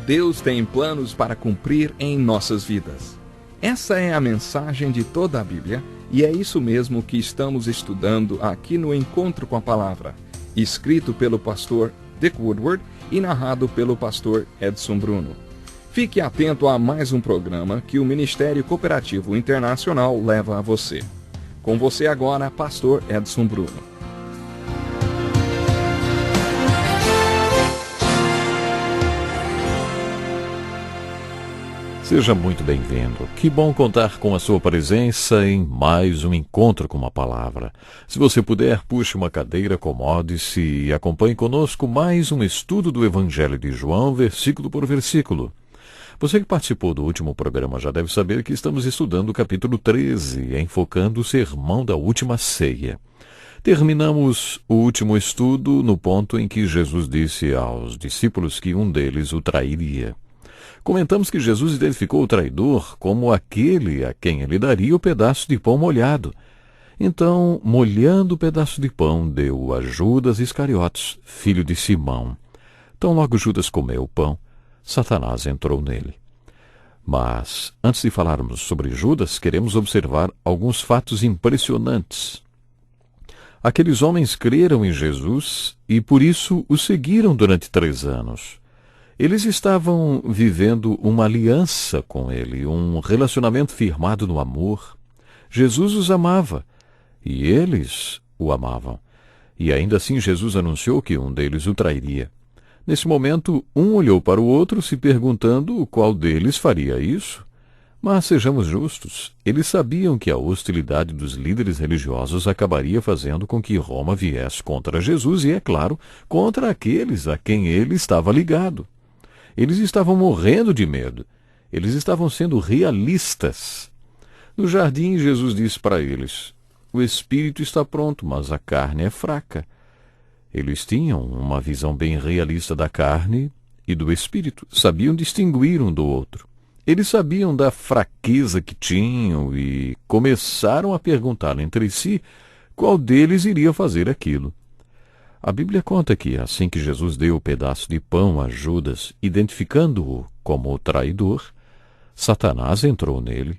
Deus tem planos para cumprir em nossas vidas. Essa é a mensagem de toda a Bíblia e é isso mesmo que estamos estudando aqui no Encontro com a Palavra, escrito pelo pastor Dick Woodward e narrado pelo pastor Edson Bruno. Fique atento a mais um programa que o Ministério Cooperativo Internacional leva a você. Com você agora, pastor Edson Bruno. Seja muito bem-vindo. Que bom contar com a sua presença em mais um Encontro com uma Palavra. Se você puder, puxe uma cadeira, acomode-se e acompanhe conosco mais um estudo do Evangelho de João, versículo por versículo. Você que participou do último programa já deve saber que estamos estudando o capítulo 13, enfocando o sermão da última ceia. Terminamos o último estudo no ponto em que Jesus disse aos discípulos que um deles o trairia. Comentamos que Jesus identificou o traidor como aquele a quem ele daria o pedaço de pão molhado. Então, molhando o pedaço de pão, deu a Judas Iscariotes, filho de Simão. Tão logo Judas comeu o pão, Satanás entrou nele. Mas, antes de falarmos sobre Judas, queremos observar alguns fatos impressionantes. Aqueles homens creram em Jesus e, por isso, o seguiram durante 3 anos. Eles estavam vivendo uma aliança com ele, um relacionamento firmado no amor. Jesus os amava e eles o amavam. E ainda assim Jesus anunciou que um deles o trairia. Nesse momento, um olhou para o outro se perguntando qual deles faria isso. Mas sejamos justos, eles sabiam que a hostilidade dos líderes religiosos acabaria fazendo com que Roma viesse contra Jesus e, é claro, contra aqueles a quem ele estava ligado. Eles estavam morrendo de medo. Eles estavam sendo realistas. No jardim, Jesus disse para eles: o espírito está pronto, mas a carne é fraca. Eles tinham uma visão bem realista da carne e do espírito. Sabiam distinguir um do outro. Eles sabiam da fraqueza que tinham e começaram a perguntar entre si qual deles iria fazer aquilo. A Bíblia conta que, assim que Jesus deu o pedaço de pão a Judas, identificando-o como o traidor, Satanás entrou nele.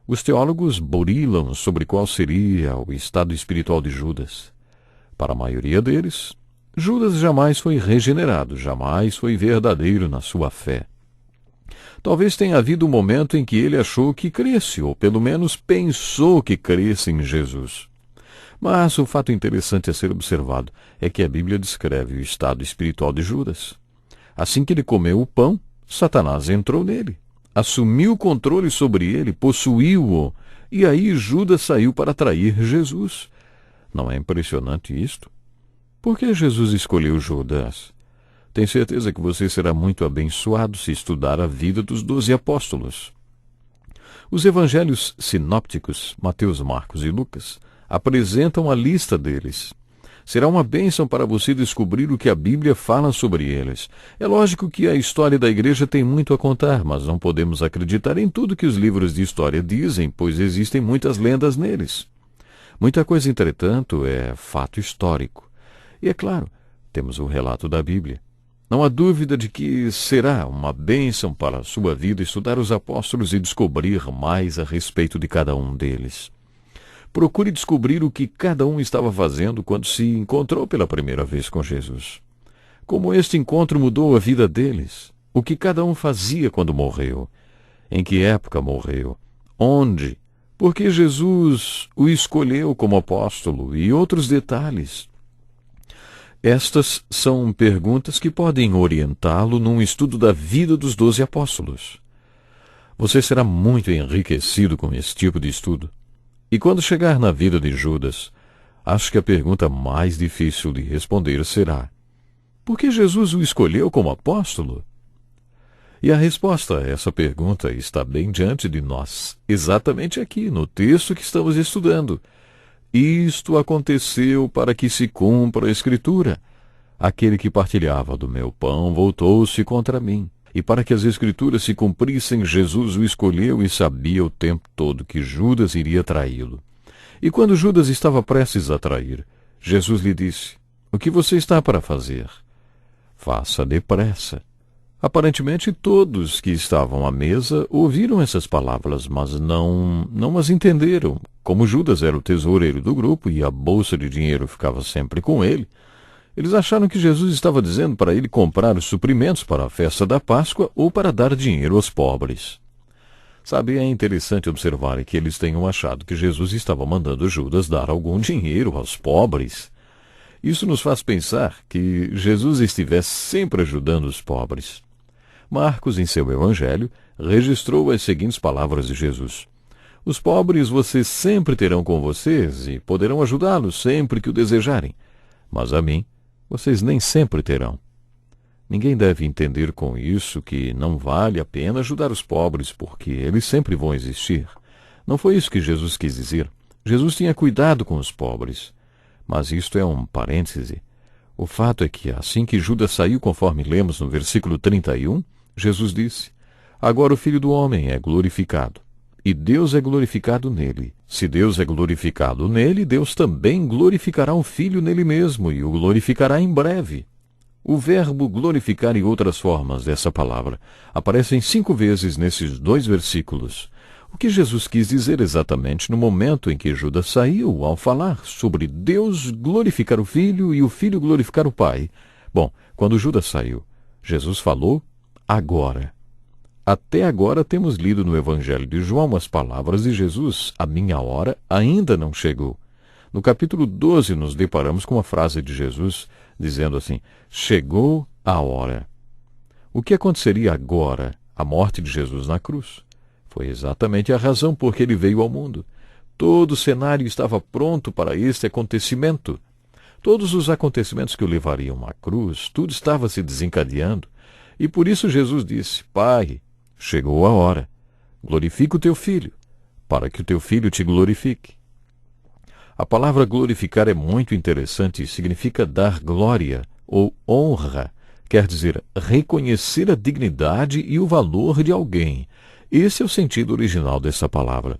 Os teólogos burilam sobre qual seria o estado espiritual de Judas. Para a maioria deles, Judas jamais foi regenerado, jamais foi verdadeiro na sua fé. Talvez tenha havido um momento em que ele achou que cresce, ou pelo menos pensou que cresce em Jesus. Mas o fato interessante a ser observado é que a Bíblia descreve o estado espiritual de Judas. Assim que ele comeu o pão, Satanás entrou nele, assumiu o controle sobre ele, possuiu-o, e aí Judas saiu para trair Jesus. Não é impressionante isto? Por que Jesus escolheu Judas? Tenho certeza que você será muito abençoado se estudar a vida dos 12 apóstolos. Os evangelhos sinópticos, Mateus, Marcos e Lucas, apresentam a lista deles. Será uma bênção para você descobrir o que a Bíblia fala sobre eles. É lógico que a história da igreja tem muito a contar, mas não podemos acreditar em tudo que os livros de história dizem, pois existem muitas lendas neles. Muita coisa, entretanto, é fato histórico. E, é claro, temos o relato da Bíblia. Não há dúvida de que será uma bênção para a sua vida estudar os apóstolos e descobrir mais a respeito de cada um deles. Procure descobrir o que cada um estava fazendo quando se encontrou pela primeira vez com Jesus. Como este encontro mudou a vida deles. O que cada um fazia quando morreu. Em que época morreu. Onde. Por que Jesus o escolheu como apóstolo e outros detalhes. Estas são perguntas que podem orientá-lo num estudo da vida dos 12 apóstolos. Você será muito enriquecido com esse tipo de estudo. E quando chegar na vida de Judas, acho que a pergunta mais difícil de responder será: por que Jesus o escolheu como apóstolo? E a resposta a essa pergunta está bem diante de nós, exatamente aqui, no texto que estamos estudando. Isto aconteceu para que se cumpra a Escritura. Aquele que partilhava do meu pão voltou-se contra mim. E para que as Escrituras se cumprissem, Jesus o escolheu e sabia o tempo todo que Judas iria traí-lo. E quando Judas estava prestes a trair, Jesus lhe disse: o que você está para fazer? Faça depressa. Aparentemente todos que estavam à mesa ouviram essas palavras, mas não as entenderam. Como Judas era o tesoureiro do grupo e a bolsa de dinheiro ficava sempre com ele, eles acharam que Jesus estava dizendo para ele comprar os suprimentos para a festa da Páscoa ou para dar dinheiro aos pobres. Sabe, é interessante observar que eles tenham achado que Jesus estava mandando Judas dar algum dinheiro aos pobres. Isso nos faz pensar que Jesus estivesse sempre ajudando os pobres. Marcos, em seu evangelho, registrou as seguintes palavras de Jesus: os pobres vocês sempre terão com vocês e poderão ajudá-los sempre que o desejarem, mas a mim vocês nem sempre terão. Ninguém deve entender com isso que não vale a pena ajudar os pobres, porque eles sempre vão existir. Não foi isso que Jesus quis dizer. Jesus tinha cuidado com os pobres. Mas isto é um parêntese. O fato é que, assim que Judas saiu, conforme lemos no versículo 31, Jesus disse: agora o Filho do Homem é glorificado, e Deus é glorificado nele. Se Deus é glorificado nele, Deus também glorificará o Filho nele mesmo, e o glorificará em breve. O verbo glorificar e outras formas dessa palavra aparecem 5 vezes nesses 2 versículos. O que Jesus quis dizer exatamente no momento em que Judas saiu ao falar sobre Deus glorificar o Filho e o Filho glorificar o Pai? Bom, quando Judas saiu, Jesus falou agora. Até agora temos lido no Evangelho de João as palavras de Jesus: a minha hora ainda não chegou. No capítulo 12 nos deparamos com a frase de Jesus dizendo assim: chegou a hora. O que aconteceria agora, a morte de Jesus na cruz? Foi exatamente a razão por que ele veio ao mundo. Todo o cenário estava pronto para este acontecimento. Todos os acontecimentos que o levariam à cruz, tudo estava se desencadeando. E por isso Jesus disse: Pai, chegou a hora. Glorifica o teu filho, para que o teu filho te glorifique. A palavra glorificar é muito interessante e significa dar glória ou honra. Quer dizer, reconhecer a dignidade e o valor de alguém. Esse é o sentido original dessa palavra.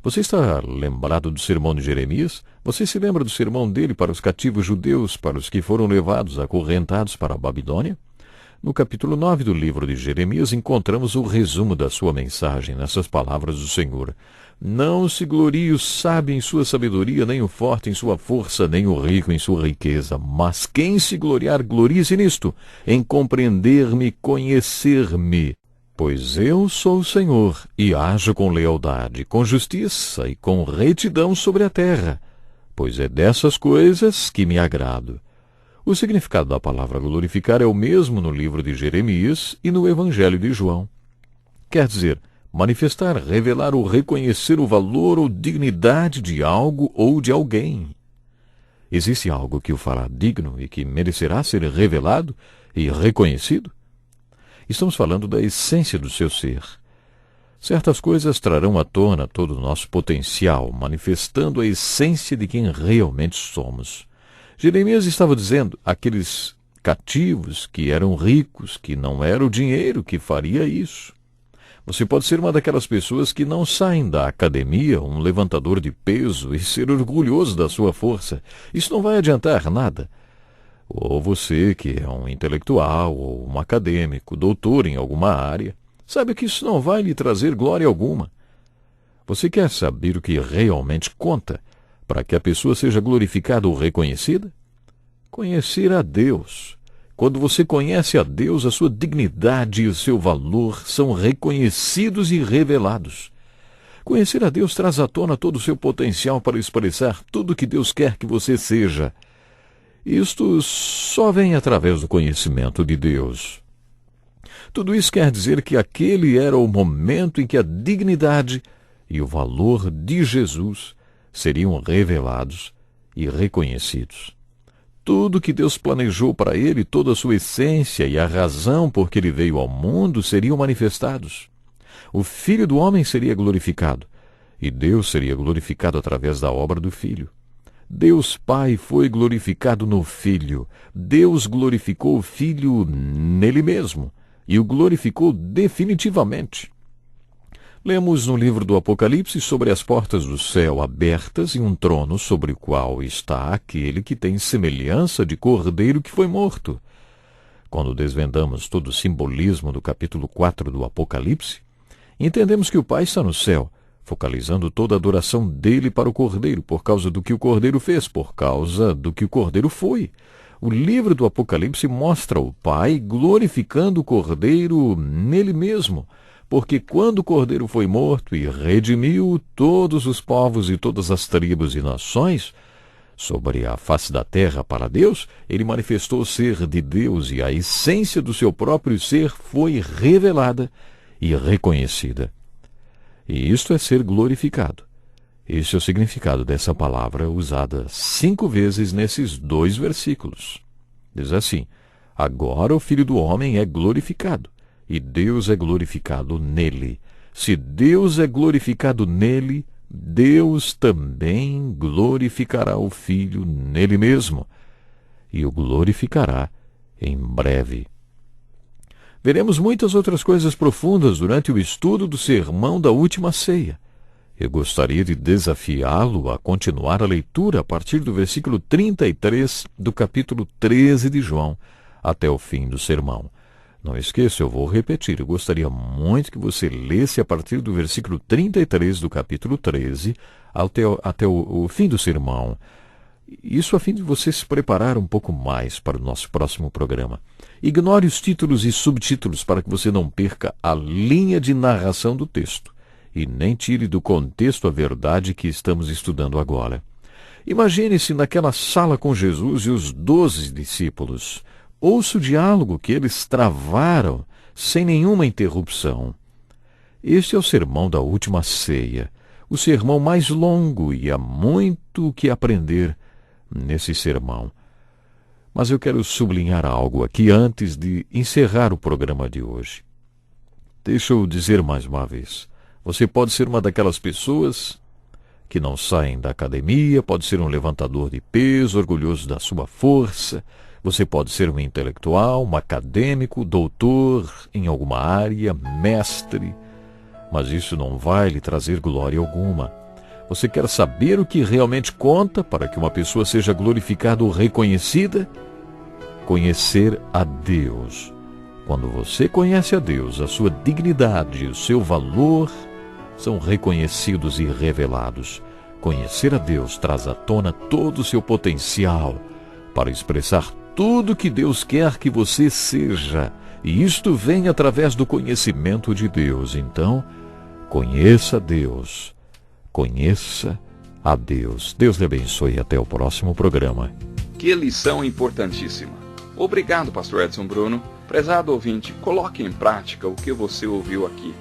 Você está lembrado do sermão de Jeremias? Você se lembra do sermão dele para os cativos judeus, para os que foram levados, acorrentados para a Babilônia? No capítulo 9 do livro de Jeremias encontramos o resumo da sua mensagem nessas palavras do Senhor: não se glorie o sábio em sua sabedoria, nem o forte em sua força, nem o rico em sua riqueza. Mas quem se gloriar, glorie-se nisto, em compreender-me, conhecer-me. Pois eu sou o Senhor, e ajo com lealdade, com justiça e com retidão sobre a terra, pois é dessas coisas que me agrado. O significado da palavra glorificar é o mesmo no livro de Jeremias e no Evangelho de João. Quer dizer, manifestar, revelar ou reconhecer o valor ou dignidade de algo ou de alguém. Existe algo que o fará digno e que merecerá ser revelado e reconhecido? Estamos falando da essência do seu ser. Certas coisas trarão à tona todo o nosso potencial, manifestando a essência de quem realmente somos. Jeremias estava dizendo àqueles cativos que eram ricos, que não era o dinheiro que faria isso. Você pode ser uma daquelas pessoas que não saem da academia, um levantador de peso, e ser orgulhoso da sua força. Isso não vai adiantar nada. Ou você que é um intelectual ou um acadêmico, doutor em alguma área, sabe que isso não vai lhe trazer glória alguma. Você quer saber o que realmente conta para que a pessoa seja glorificada ou reconhecida? Conhecer a Deus. Quando você conhece a Deus, a sua dignidade e o seu valor são reconhecidos e revelados. Conhecer a Deus traz à tona todo o seu potencial para expressar tudo o que Deus quer que você seja. Isto só vem através do conhecimento de Deus. Tudo isso quer dizer que aquele era o momento em que a dignidade e o valor de Jesus seriam revelados e reconhecidos. Tudo que Deus planejou para ele, toda a sua essência e a razão por que ele veio ao mundo seriam manifestados. O Filho do Homem seria glorificado, e Deus seria glorificado através da obra do Filho. Deus Pai foi glorificado no Filho. Deus glorificou o Filho nele mesmo, e o glorificou definitivamente. Lemos no livro do Apocalipse sobre as portas do céu abertas e um trono sobre o qual está aquele que tem semelhança de cordeiro que foi morto. Quando desvendamos todo o simbolismo do capítulo 4 do Apocalipse, entendemos que o Pai está no céu, focalizando toda a adoração dele para o Cordeiro, por causa do que o Cordeiro fez, por causa do que o Cordeiro foi. O livro do Apocalipse mostra o Pai glorificando o Cordeiro nele mesmo, porque quando o Cordeiro foi morto e redimiu todos os povos e todas as tribos e nações sobre a face da terra para Deus, ele manifestou o ser de Deus e a essência do seu próprio ser foi revelada e reconhecida. E isto é ser glorificado. Este é o significado dessa palavra usada 5 vezes nesses 2 versículos. Diz assim: agora o Filho do Homem é glorificado, e Deus é glorificado nele. Se Deus é glorificado nele, Deus também glorificará o Filho nele mesmo, e o glorificará em breve. Veremos muitas outras coisas profundas durante o estudo do sermão da última ceia. Eu gostaria de desafiá-lo a continuar a leitura a partir do versículo 33 do capítulo 13 de João até o fim do sermão. Não esqueça, eu vou repetir, eu gostaria muito que você lesse a partir do versículo 33 do capítulo 13 até o fim do sermão. Isso a fim de você se preparar um pouco mais para o nosso próximo programa. Ignore os títulos e subtítulos para que você não perca a linha de narração do texto e nem tire do contexto a verdade que estamos estudando agora. Imagine-se naquela sala com Jesus e os 12 discípulos. Ouça o diálogo que eles travaram sem nenhuma interrupção. Este é o sermão da última ceia, o sermão mais longo, e há muito o que aprender nesse sermão. Mas eu quero sublinhar algo aqui antes de encerrar o programa de hoje. Deixa eu dizer mais uma vez. Você pode ser uma daquelas pessoas que não saem da academia, pode ser um levantador de peso, orgulhoso da sua força. Você pode ser um intelectual, um acadêmico, doutor em alguma área, mestre. Mas isso não vai lhe trazer glória alguma. Você quer saber o que realmente conta para que uma pessoa seja glorificada ou reconhecida? Conhecer a Deus. Quando você conhece a Deus, a sua dignidade e o seu valor são reconhecidos e revelados. Conhecer a Deus traz à tona todo o seu potencial para expressar tudo que Deus quer que você seja. E isto vem através do conhecimento de Deus. Então, conheça a Deus. Conheça a Deus. Deus lhe abençoe e até o próximo programa. Que lição importantíssima. Obrigado, pastor Edson Bruno. Prezado ouvinte, coloque em prática o que você ouviu aqui.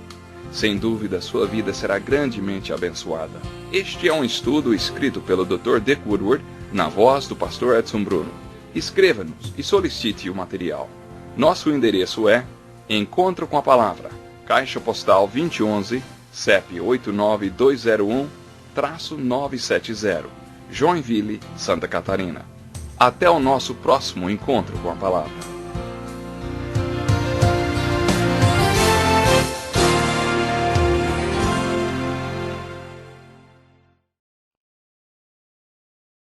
Sem dúvida, sua vida será grandemente abençoada. Este é um estudo escrito pelo Dr. Dick Woodward, na voz do pastor Edson Bruno. Escreva-nos e solicite o material. Nosso endereço é Encontro com a Palavra, Caixa Postal 2011, CEP 89201-970, Joinville, Santa Catarina. Até o nosso próximo Encontro com a Palavra.